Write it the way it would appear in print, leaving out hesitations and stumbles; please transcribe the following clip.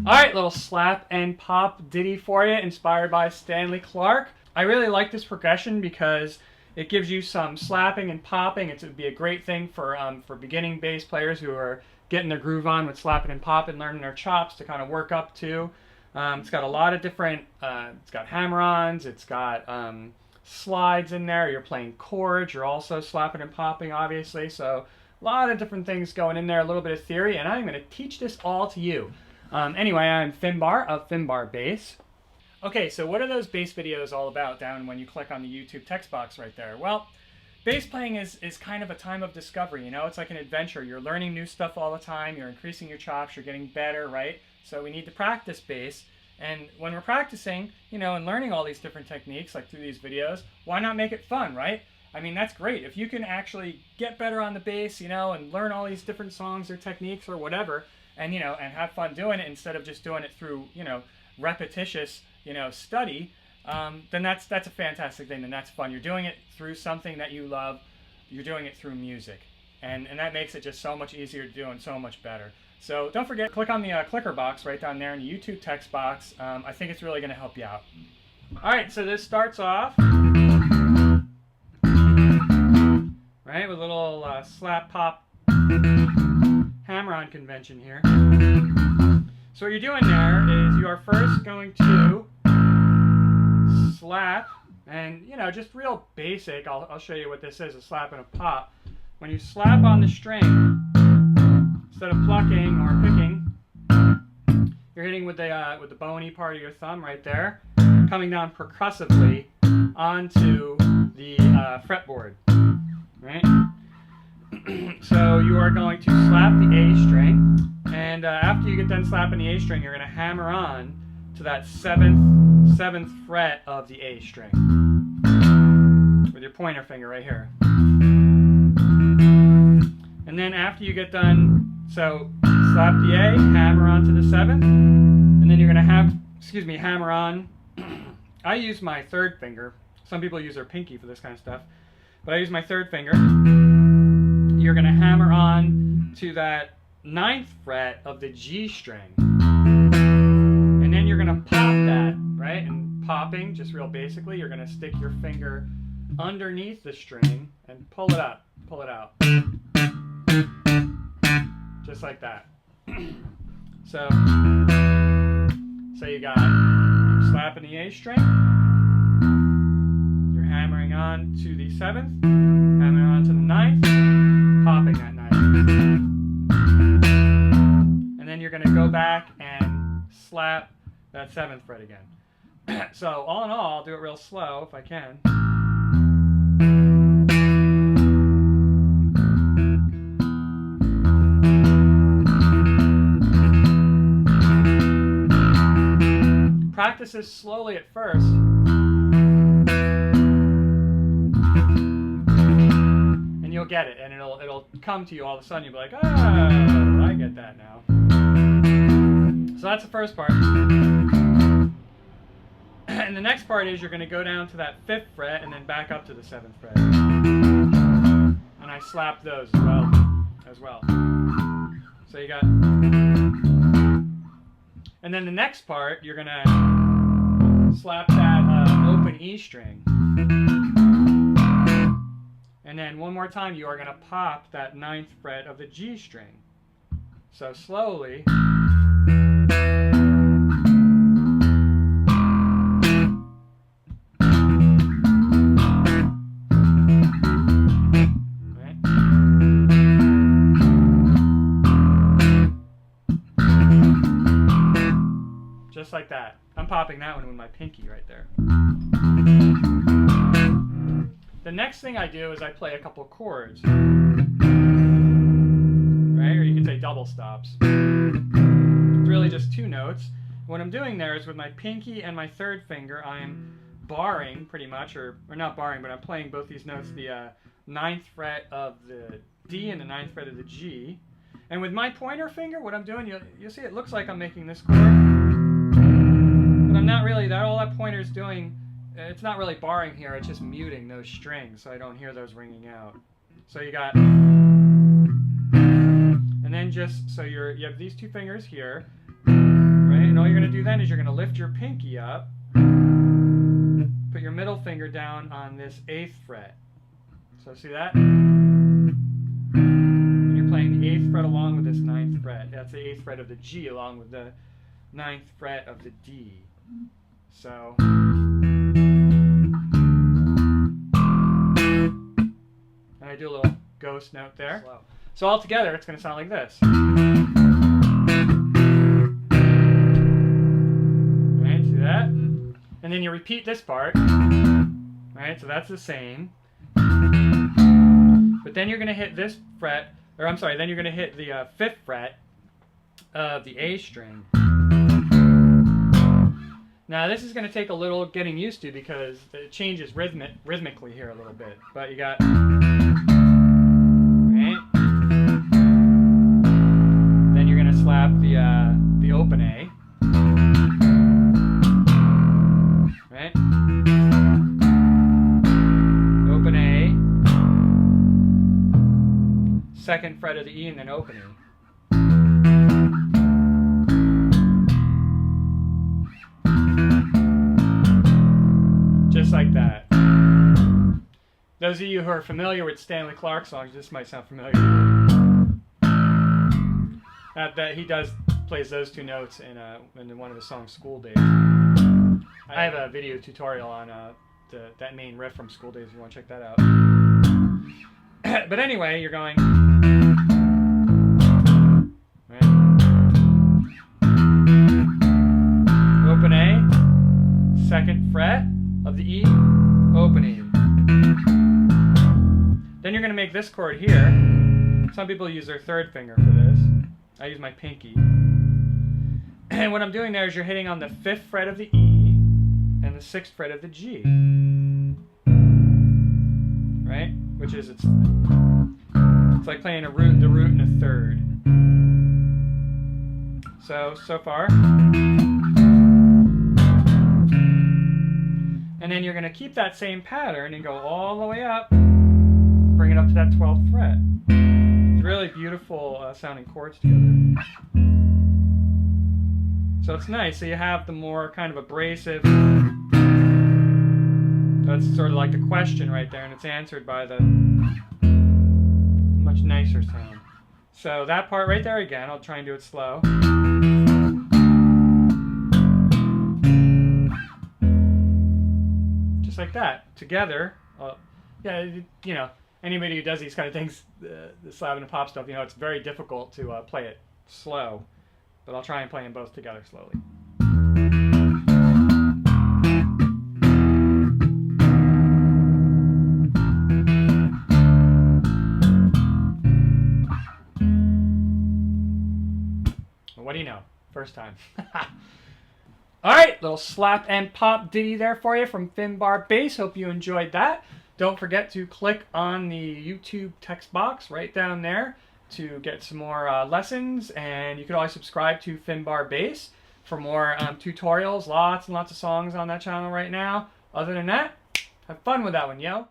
Alright, little slap and pop ditty for you, inspired by Stanley Clarke. I really like this progression because it gives you some slapping and popping. It would be a great thing for beginning bass players who are getting their groove on with slapping and popping, learning their chops to kind of work up to. It's got a lot of different, it's got hammer-ons, it's got slides in there. You're playing chords, you're also slapping and popping, obviously. So a lot of different things going in there, a little bit of theory, and I'm going to teach this all to you. Anyway, I'm Finbar of Finbar Bass. Okay, so what are those bass videos all about down when you click on the YouTube text box right there? Well, bass playing is kind of a time of discovery, you know? It's like an adventure. You're learning new stuff all the time, you're increasing your chops, you're getting better, right? So we need to practice bass. And when we're practicing, you know, and learning all these different techniques, like through these videos, why not make it fun, right? I mean, that's great. If you can actually get better on the bass, you know, and learn all these different songs or techniques or whatever, and, you know, and have fun doing it instead of just doing it through, you know, repetitious, you know, study, then that's a fantastic thing, and that's fun. You're doing it through something that you love. You're doing it through music. And that makes it just so much easier to do and so much better. So don't forget, click on the clicker box right down there in the YouTube text box. I think it's really going to help you out. All right, so this starts off, right, with a little slap pop hammer-on convention here. So what you're doing there is you are first going to slap, and, you know, just real basic. I'll show you what this is, a slap and a pop. When you slap on the string, instead of plucking or picking, you're hitting with the bony part of your thumb right there, coming down percussively onto the fretboard, right? So you are going to slap the A string, and after you get done slapping the A string, you're going to hammer on to that seventh fret of the A string with your pointer finger right here. And then after you get done, so slap the A, hammer on to the 7th, and then you're going to hammer on. I use my third finger. Some people use their pinky for this kind of stuff, but I use my third finger. You're going to hammer on to that 9th fret of the G string. And then you're going to pop that, right? And popping, just real basically, you're going to stick your finger underneath the string and pull it up, pull it out. Just like that. So you got slapping the A string, you're hammering on to the 7th, hammering on to the 9th, popping that 9th. And then you're going to go back and slap that 7th fret again. So all in all, I'll do it real slow if I can. Practice this slowly at first. And you'll get it, and it'll come to you all of a sudden. You'll be like, oh, I get that now. So that's the first part. And the next part is you're going to go down to that 5th fret and then back up to the 7th fret. And I slap those as well. So you got... And then the next part, you're going to slap that open E string. And then one more time, you are going to pop that 9th fret of the G string. So slowly. Just like that. I'm popping that one with my pinky right there. The next thing I do is I play a couple chords. Right? Or you can say double stops. It's really just 2 notes. What I'm doing there is with my pinky and my third finger, I'm barring pretty much, or not barring, but I'm playing both these notes, the 9th fret of the D and the 9th fret of the G. And with my pointer finger, what I'm doing, you'll see it looks like I'm making this chord. I'm not really, all that pointer's doing, it's not really barring here, it's just muting those strings so I don't hear those ringing out. So you got, and then just, so you have these 2 fingers here, right? Right? And all you're going to do then is you're going to lift your pinky up, put your middle finger down on this 8th fret. So see that? And you're playing the 8th fret along with this 9th fret. That's the 8th fret of the G along with the 9th fret of the D. So, and I do a little ghost note there. Slow. So all together it's going to sound like this. Right, see that? And then you repeat this part. Right, so that's the same. But then you're going to hit this fret, or I'm sorry, then you're going to hit the 5th fret of the A string. Now this is going to take a little getting used to because it changes rhythmically here a little bit. But you got, right? Then you're going to slap the open A. Right? Open A. 2nd fret of the E and then open A. Just like that. Those of you who are familiar with Stanley Clarke songs, this might sound familiar. That he plays those 2 notes in one of his songs, School Days. I have a video tutorial on that main riff from School Days if you want to check that out. But anyway, you're going. Right. Open A, 2nd fret of the E, open E. Then you're going to make this chord here. Some people use their 3rd finger for this. I use my pinky. And what I'm doing there is you're hitting on the 5th fret of the E and the 6th fret of the G. Right? Which is, it's like playing the root and a 3rd. So far. And then you're going to keep that same pattern and go all the way up, bring it up to that 12th fret. It's really beautiful sounding chords together. So it's nice. So you have the more kind of abrasive, that's sort of like the question right there, and it's answered by the much nicer sound. So that part right there again, I'll try and do it slow. Just like that, together. Yeah, you know, anybody who does these kind of things, the Slav and pop stuff, you know, it's very difficult to play it slow. But I'll try and play them both together slowly. Well, what do you know? First time. Alright, little slap and pop ditty there for you from Finbar Bass. Hope you enjoyed that. Don't forget to click on the YouTube text box right down there to get some more lessons, and you can always subscribe to Finbar Bass for more tutorials, lots and lots of songs on that channel right now. Other than that, have fun with that one, yo!